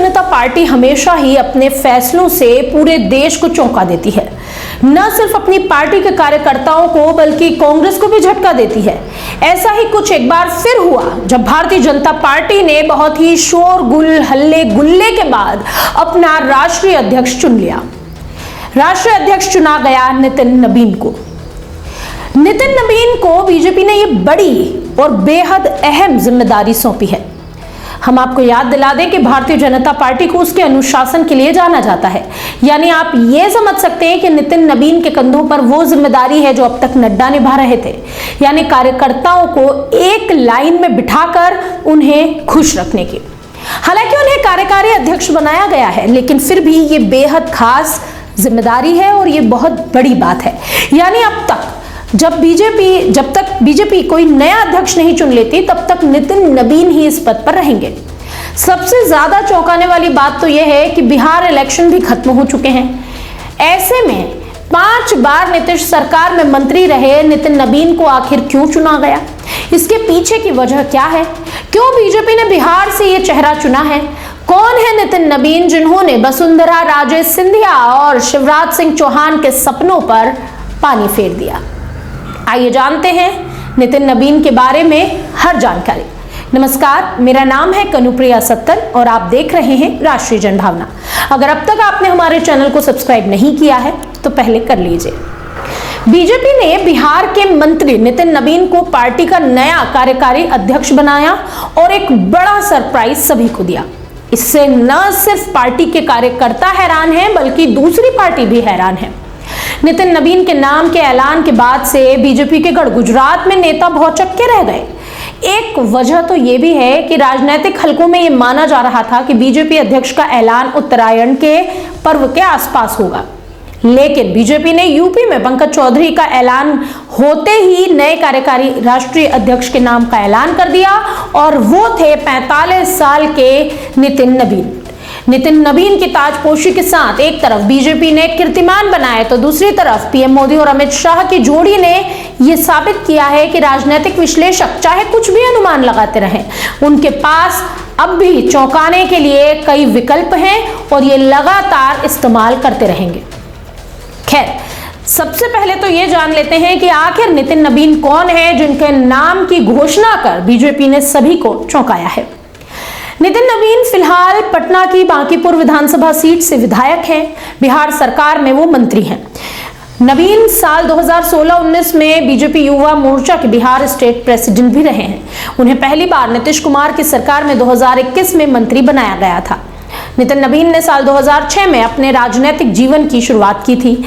जनता party हमेशा ही अपने फैसलों से पूरे देश को चौंका देती है। न सिर्फ अपनी पार्टी के कार्यकर्ताओं को बल्कि कांग्रेस को भी झटका देती है। ऐसा ही कुछ एक बार फिर हुआ जब भारतीय जनता पार्टी ने बहुत ही शोरगुल हल्ले गुल्ले के बाद अपना राष्ट्रीय अध्यक्ष चुन लिया। राष्ट्रीय अध्यक्ष चुना गया नितिन नबीन को। नितिन नबीन को बीजेपी ने यह बड़ी और बेहद अहम जिम्मेदारी सौंपी है। हम आपको याद दिला दें कि भारतीय जनता पार्टी को उसके अनुशासन के लिए जाना जाता है। यानी आप ये समझ सकते हैं कि नितिन नबीन के कंधों पर वो जिम्मेदारी है जो अब तक नड्डा निभा रहे थे, यानी कार्यकर्ताओं को एक लाइन में बिठाकर उन्हें खुश रखने की। हालांकि उन्हें कार्यकारी अध्यक्ष बनाया गया है, लेकिन फिर भी ये बेहद खास जिम्मेदारी है और ये बहुत बड़ी बात है। यानी अब तक जब तक बीजेपी कोई नया अध्यक्ष नहीं चुन लेती, तब तक नितिन नबीन ही इस पद पर रहेंगे। सबसे ज्यादा चौंकाने वाली बात तो यह है कि बिहार इलेक्शन भी खत्म हो चुके हैं। ऐसे में 5 बार नीतीश सरकार में मंत्री रहे नितिन नबीन को आखिर क्यों चुना गया? इसके पीछे की वजह क्या है? क्यों बीजेपी ने बिहार से यह चेहरा चुना है? कौन है नितिन नबीन जिन्होंने वसुंधरा राजे सिंधिया और शिवराज सिंह चौहान के सपनों पर पानी फेर दिया? आइए जानते हैं नितिन नबीन के बारे में हर जानकारी। नमस्कार, मेरा नाम है कनुप्रिया सत्तर और आप देख रहे हैं राष्ट्रीय जनभावना। अगर अब तक आपने हमारे चैनल को सब्सक्राइब नहीं किया है तो पहले कर लीजिए। बीजेपी ने बिहार के मंत्री नितिन नबीन को पार्टी का नया कार्यकारी अध्यक्ष बनाया और एक बड़ा सरप्राइज सभी को दिया। इससे न सिर्फ पार्टी के कार्यकर्ता हैरान हैं, बल्कि दूसरी पार्टी भी हैरान है। नितिन नबीन के नाम के ऐलान के बाद से बीजेपी के गढ़ गुजरात में नेता भौचक्के रह गए। एक वजह तो यह भी है कि राजनीतिक हलकों में यह माना जा रहा था कि बीजेपी अध्यक्ष का ऐलान उत्तरायण के पर्व के आसपास होगा, लेकिन बीजेपी ने यूपी में पंकज चौधरी का ऐलान होते ही नए कार्यकारी राष्ट्रीय अध्यक्ष के नाम का ऐलान कर दिया और वो थे 45 साल के नितिन नबीन। नितिन नबीन की ताजपोशी के साथ एक तरफ बीजेपी ने कीर्तिमान बनाए तो दूसरी तरफ पीएम मोदी और अमित शाह की जोड़ी ने यह साबित किया है कि राजनीतिक विश्लेषक चाहे कुछ भी अनुमान लगाते रहें, उनके पास अब भी चौंकाने के लिए कई विकल्प हैं और ये लगातार इस्तेमाल करते रहेंगे। खैर, सबसे पहले तो ये जान लेते हैं कि आखिर नितिन नबीन कौन है जिनके नाम की घोषणा कर बीजेपी ने सभी को चौंकाया है। नितिन नबीन फिलहाल पटना की बांकीपुर विधानसभा सीट से विधायक हैं। बिहार सरकार में वो मंत्री हैं। नबीन साल 2016-19 में बीजेपी युवा मोर्चा के बिहार स्टेट प्रेसिडेंट भी रहे हैं। उन्हें पहली बार नीतीश कुमार की सरकार में 2021 में मंत्री बनाया गया था। नितिन नबीन ने साल 2006 में अपने राजनीतिक जीवन की शुरुआत की थी।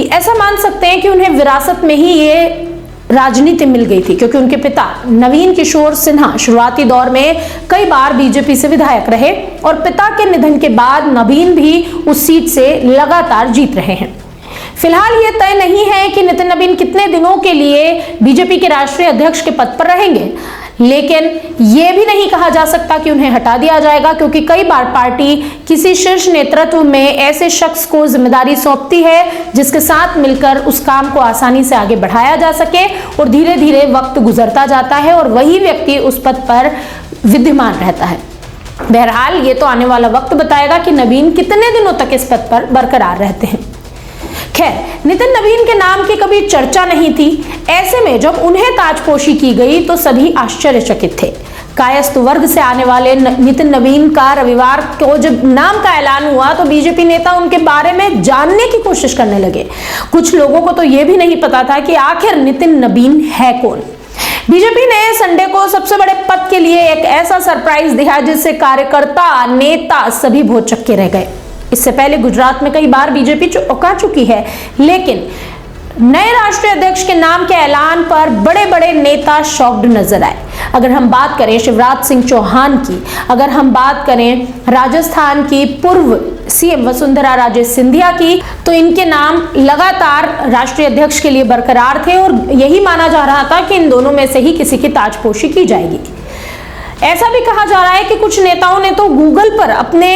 ऐसा मान सकते हैं कि उन्हें विरासत में ही ये राजनीति मिल गई थी, क्योंकि उनके पिता नवीन किशोर सिन्हा शुरुआती दौर में कई बार बीजेपी से विधायक रहे और पिता के निधन के बाद नबीन भी उस सीट से लगातार जीत रहे हैं। फिलहाल ये तय नहीं है कि नितिन नबीन कितने दिनों के लिए बीजेपी के राष्ट्रीय अध्यक्ष के पद पर रहेंगे, लेकिन यह भी नहीं कहा जा सकता कि उन्हें हटा दिया जाएगा, क्योंकि कई बार पार्टी किसी शीर्ष नेतृत्व में ऐसे शख्स को जिम्मेदारी सौंपती है जिसके साथ मिलकर उस काम को आसानी से आगे बढ़ाया जा सके और धीरे धीरे वक्त गुजरता जाता है और वही व्यक्ति उस पद पर विद्यमान रहता है। बहरहाल ये तो आने वाला वक्त बताएगा कि नबीन कितने दिनों तक इस पद पर बरकरार रहते हैं। खैर, नितिन नबीन के नाम की कभी चर्चा नहीं थी। ऐसे में जब उन्हें ताजपोशी की गई तो सभी आश्चर्यचकित थे। कायस्थ वर्ग से आने वाले नितिन नबीन का रविवार को जब नाम का ऐलान हुआ तो बीजेपी नेता उनके बारे में जानने की कोशिश करने लगे। कुछ लोगों को तो यह भी नहीं पता था कि आखिर नितिन नबीन है कौन। बीजेपी ने संडे को सबसे बड़े पद के लिए एक ऐसा सरप्राइज दिया जिससे कार्यकर्ता नेता सभी भौचक्के रह गए। इससे पहले गुजरात में कई बार बीजेपी चौंका चुकी है, लेकिन नए राष्ट्रीय अध्यक्ष के नाम के ऐलान पर बड़े बड़े नेता शॉक्ड नजर आए। अगर हम बात करें शिवराज सिंह चौहान की, अगर हम बात करें राजस्थान की पूर्व सीएम वसुंधरा राजे सिंधिया की, तो इनके नाम लगातार राष्ट्रीय अध्यक्ष के लिए बरकरार थे और यही माना जा रहा था कि इन दोनों में से ही किसी की ताजपोशी की जाएगी। ऐसा भी कहा जा रहा है कि कुछ नेताओं ने तो गूगल पर अपने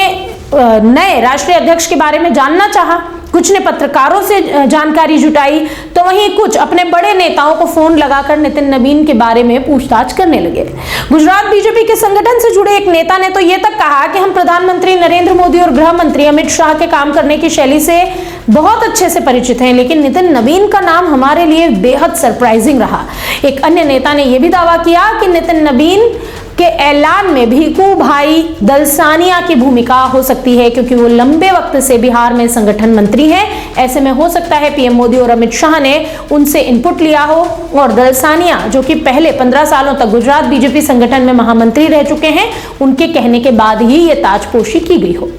नए राष्ट्रीय अध्यक्ष के बारे में जानना चाहा, कुछ ने पत्रकारों से जानकारी जुटाई, तो वहीं कुछ अपने बड़े नेताओं को फोन लगाकर नितिन नवीन के बारे में पूछताछ करने लगे। गुजरात बीजेपी के संगठन से जुड़े एक नेता ने तो यह तक कहा कि हम प्रधानमंत्री नरेंद्र मोदी और गृह मंत्री अमित शाह के काम करने की शैली से बहुत अच्छे से परिचित हैं, लेकिन नितिन नवीन का नाम हमारे लिए बेहद सरप्राइजिंग रहा। एक अन्य नेता ने यह भी दावा किया कि नितिन नवीन के ऐलान में भीखू भाई दलसानिया की भूमिका हो सकती है, क्योंकि वो लंबे वक्त से बिहार में संगठन मंत्री हैं। ऐसे में हो सकता है पीएम मोदी और अमित शाह ने उनसे इनपुट लिया हो और दलसानिया, जो कि पहले 15 सालों तक गुजरात बीजेपी संगठन में महामंत्री रह चुके हैं, उनके कहने के बाद ही ये ताजपोशी की गई हो।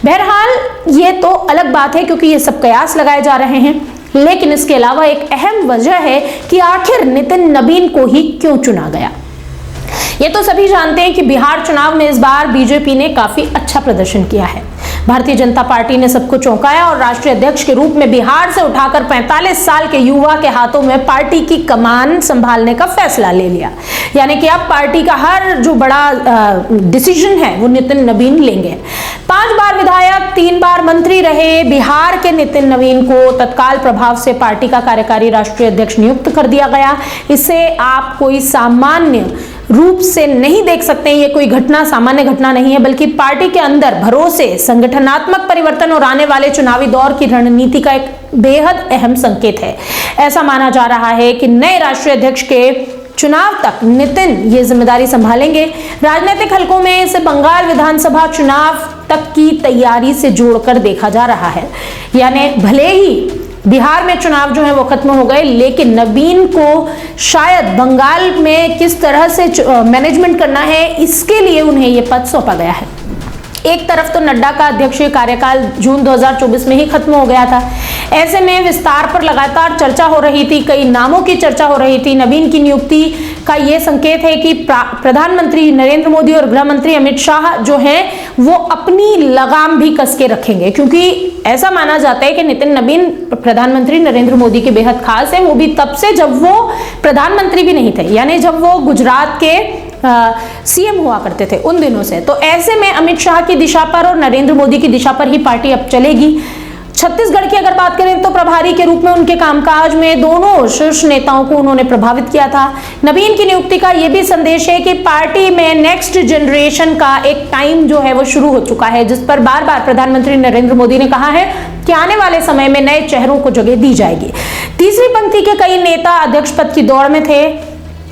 बहरहाल ये तो अलग बात है, क्योंकि ये सब कयास लगाए जा रहे हैं, लेकिन इसके अलावा एक अहम वजह है कि आखिर नितिन नवीन को ही क्यों चुना गया। ये तो सभी जानते हैं कि बिहार चुनाव में इस बार बीजेपी ने काफी अच्छा प्रदर्शन किया है। भारतीय जनता पार्टी ने सबको चौंकाया और राष्ट्रीय अध्यक्ष के रूप में बिहार से उठाकर 45 साल के युवा के हाथों में पार्टी की कमान संभालने का फैसला ले लिया। यानी कि अब पार्टी का हर जो बड़ा डिसीजन है वो नितिन नवीन लेंगे। 5 बार विधायक, 3 बार मंत्री रहे बिहार के नितिन नवीन को तत्काल प्रभाव से पार्टी का कार्यकारी राष्ट्रीय अध्यक्ष नियुक्त कर दिया गया। इसे आप कोई सामान्य रूप से नहीं देख सकते हैं। ये कोई घटना सामान्य घटना नहीं है, बल्कि पार्टी के अंदर भरोसे, संगठनात्मक परिवर्तन और आने वाले चुनावी दौर की रणनीति का एक बेहद अहम संकेत है। ऐसा माना जा रहा है कि नए राष्ट्रीय अध्यक्ष के चुनाव तक नितिन ये जिम्मेदारी संभालेंगे। राजनीतिक हलकों में इसे बंगाल विधानसभा चुनाव तक की तैयारी से जोड़कर देखा जा रहा है। यानी भले ही बिहार में चुनाव जो है वो खत्म हो गए, लेकिन नवीन को शायद बंगाल में किस तरह से मैनेजमेंट करना है, इसके लिए उन्हें ये पद सौंपा गया है। एक तरफ तो नड्डा का अध्यक्षीय कार्यकाल जून 2024 में ही खत्म हो गया था। ऐसे में विस्तार पर लगातार चर्चा हो रही थी, कई नामों की चर्चा हो रही थी। नवीन की नियुक्ति का यह संकेत है कि प्रधानमंत्री नरेंद्र मोदी और गृह मंत्री अमित शाह जो हैं वो अपनी लगाम भी कस के रखेंगे, क्योंकि ऐसा माना जाता है कि नितिन नवीन प्रधानमंत्री नरेंद्र मोदी के बेहद खास है। वो भी तब से जब वो प्रधानमंत्री भी नहीं थे, यानी जब वो गुजरात के सीएम हुआ करते थे उन दिनों से। तो ऐसे में अमित शाह की दिशा पर और नरेंद्र मोदी की दिशा पर ही पार्टी अब चलेगी। छत्तीसगढ़ की अगर बात करें तो प्रभारी के रूप में उनके कामकाज में दोनों शीर्ष नेताओं को उन्होंने प्रभावित किया था। नवीन की नियुक्ति का यह भी संदेश है कि पार्टी में नेक्स्ट जनरेशन का एक टाइम जो है वो शुरू हो चुका है, जिस पर बार बार प्रधानमंत्री नरेंद्र मोदी ने कहा है कि आने वाले समय में नए चेहरों को जगह दी जाएगी। तीसरी पंक्ति के कई नेता अध्यक्ष पद की दौड़ में थे।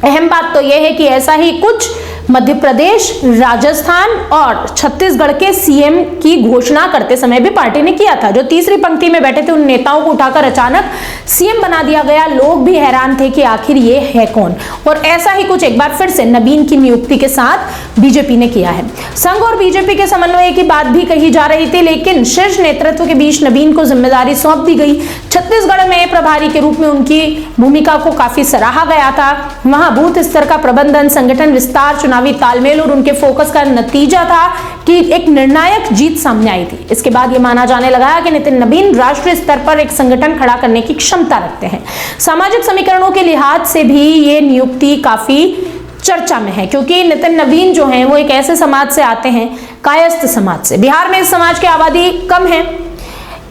अहम बात तो यह है कि ऐसा ही कुछ मध्य प्रदेश, राजस्थान और छत्तीसगढ़ के सीएम की घोषणा करते समय भी पार्टी ने किया था। जो तीसरी पंक्ति में बैठे थे उन नेताओं को उठाकर अचानक सीएम बना दिया गया। लोग भी हैरान थे कि आखिर ये है कौन, और ऐसा ही कुछ एक बार फिर से नवीन की नियुक्ति के साथ बीजेपी ने किया है। संघ और बीजेपी के समन्वय की बात भी कही जा रही थी, लेकिन शीर्ष नेतृत्व के बीच नवीन को जिम्मेदारी सौंप दी गई। छत्तीसगढ़ में प्रभारी के रूप में उनकी भूमिका को काफी सराहा गया था। वहां बूथ स्तर का प्रबंधन, संगठन विस्तार, चुनावी तालमेल और उनके फोकस का नतीजा था कि एक निर्णायक जीत सामने आई थी। इसके बाद यह माना जाने लगा कि नितिन नवीन राष्ट्रीय स्तर पर एक संगठन खड़ा करने की क्षमता रखते हैं। सामाजिक समीकरणों के लिहाज से भी ये नियुक्ति काफी चर्चा में है, क्योंकि नितिन नवीन जो हैं वो एक ऐसे समाज से आते हैं, कायस्थ समाज से। बिहार में इस समाज की आबादी कम है,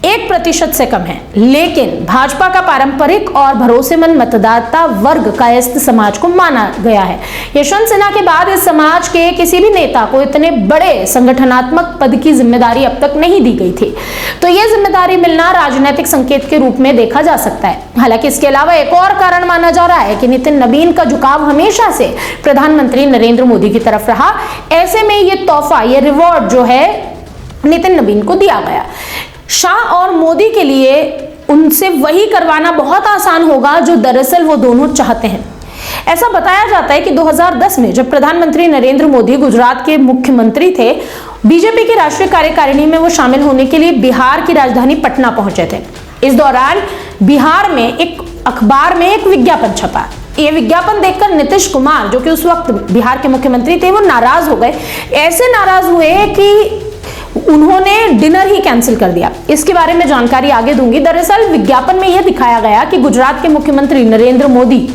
1% से कम है, लेकिन भाजपा का पारंपरिक और भरोसेमंद मतदाता वर्ग कायस्थ समाज को माना गया है। यशवंत सिन्हा के बाद इस समाज के किसी भी नेता को इतने बड़े संगठनात्मक पद की जिम्मेदारी अब तक नहीं दी गई थी, तो यह जिम्मेदारी मिलना राजनीतिक संकेत के रूप में देखा जा सकता है। हालांकि इसके अलावा एक और कारण माना जा रहा है कि नितिन नवीन का झुकाव हमेशा से प्रधानमंत्री नरेंद्र मोदी की तरफ रहा। ऐसे में यह तोहफा, यह रिवॉर्ड जो है नितिन नवीन को दिया गया। शाह और मोदी के लिए उनसे वही करवाना बहुत आसान होगा जो दरअसल वो दोनों चाहते हैं। ऐसा बताया जाता है कि 2010 में जब प्रधानमंत्री नरेंद्र मोदी गुजरात के मुख्यमंत्री थे, बीजेपी की राष्ट्रीय कार्यकारिणी में वो शामिल होने के लिए बिहार की राजधानी पटना पहुंचे थे। इस दौरान बिहार में एक अखबार में एक विज्ञापन छपा। ये विज्ञापन देखकर नीतीश कुमार, जो कि उस वक्त बिहार के मुख्यमंत्री थे, वो नाराज हो गए। ऐसे नाराज हुए कि उन्होंने डिनर ही कैंसिल कर दिया। इसके बारे में जानकारी आगे दूंगी। दरअसल विज्ञापन में यह दिखाया गया कि गुजरात के मुख्यमंत्री नरेंद्र मोदी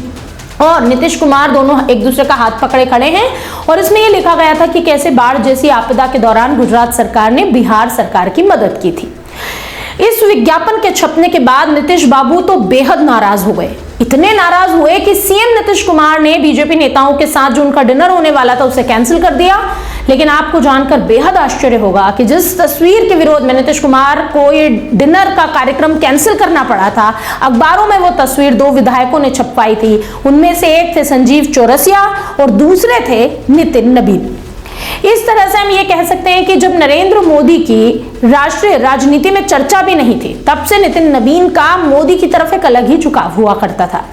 और नीतीश कुमार दोनों एक दूसरे का हाथ पकड़े खड़े हैं, और इसमें यह लिखा गया था कि कैसे बाढ़ जैसी आपदा के दौरान गुजरात सरकार ने बिहार सरकार की मदद की थी। इस विज्ञापन के छपने के बाद नीतीश बाबू तो बेहद नाराज हो गए। इतने नाराज हुए कि सीएम नीतीश कुमार ने बीजेपी नेताओं के साथ जो उनका डिनर होने वाला था उसे कैंसिल कर दिया। लेकिन आपको जानकर बेहद आश्चर्य होगा कि जिस तस्वीर के विरोध में नीतीश कुमार को ये डिनर का कार्यक्रम कैंसिल करना पड़ा था, अखबारों में वो तस्वीर 2 विधायकों ने छपवाई थी। उनमें से एक थे संजीव चौरसिया और दूसरे थे नितिन नबीन। इस तरह से हम ये कह सकते हैं कि जब नरेंद्र मोदी की राष्ट्रीय राजनीति में चर्चा भी नहीं थी, तब से नितिन नबीन का मोदी की तरफ एक अलग ही झुकाव हुआ करता था।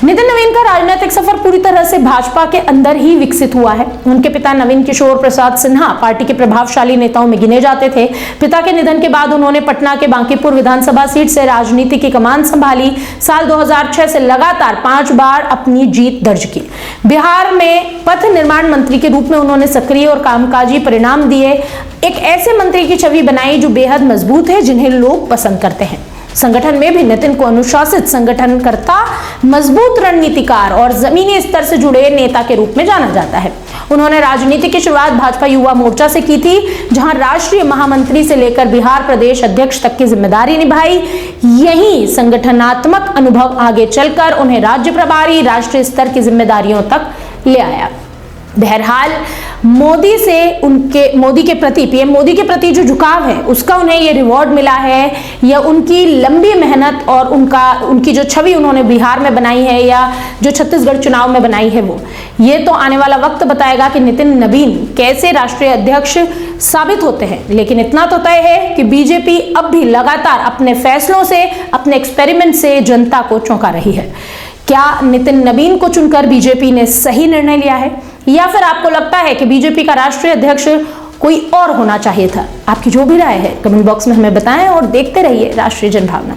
नितिन नबीन का राजनीतिक सफर पूरी तरह से भाजपा के अंदर ही विकसित हुआ है। उनके पिता नवीन किशोर प्रसाद सिन्हा पार्टी के प्रभावशाली नेताओं में गिने जाते थे। पिता के निधन के बाद उन्होंने पटना के बांकीपुर विधानसभा सीट से राजनीति की कमान संभाली। साल 2006 से लगातार 5 बार अपनी जीत दर्ज की। बिहार में पथ निर्माण मंत्री के रूप में उन्होंने सक्रिय और कामकाजी परिणाम दिए। एक ऐसे मंत्री की छवि बनाई जो बेहद मजबूत है, जिन्हें लोग पसंद करते हैं। संगठन में भी नितिन को अनुशासित संगठनकर्ता, मजबूत रणनीतिकार और जमीनी स्तर से जुड़े नेता के रूप में जाना जाता है। उन्होंने राजनीति की शुरुआत भाजपा युवा मोर्चा से की थी, जहां राष्ट्रीय महामंत्री से लेकर बिहार प्रदेश अध्यक्ष तक की जिम्मेदारी निभाई। यही संगठनात्मक अनुभव आगे चलकर उन्हें राज्य प्रभारी, राष्ट्रीय स्तर की जिम्मेदारियों तक ले आया। बहरहाल मोदी के प्रति, पीएम मोदी के प्रति जो झुकाव है, उसका उन्हें ये रिवॉर्ड मिला है, या उनकी लंबी मेहनत और उनकी जो छवि उन्होंने बिहार में बनाई है या जो छत्तीसगढ़ चुनाव में बनाई है, वो ये तो आने वाला वक्त बताएगा कि नितिन नबीन कैसे राष्ट्रीय अध्यक्ष साबित होते हैं। लेकिन इतना तो तय है कि बीजेपी अब भी लगातार अपने फैसलों से, अपने एक्सपेरिमेंट से जनता को चौंका रही है। क्या नितिन नबीन को चुनकर बीजेपी ने सही निर्णय लिया है, या फिर आपको लगता है कि बीजेपी का राष्ट्रीय अध्यक्ष कोई और होना चाहिए था? आपकी जो भी राय है कमेंट बॉक्स में हमें बताएं और देखते रहिए राष्ट्रीय जनभावना।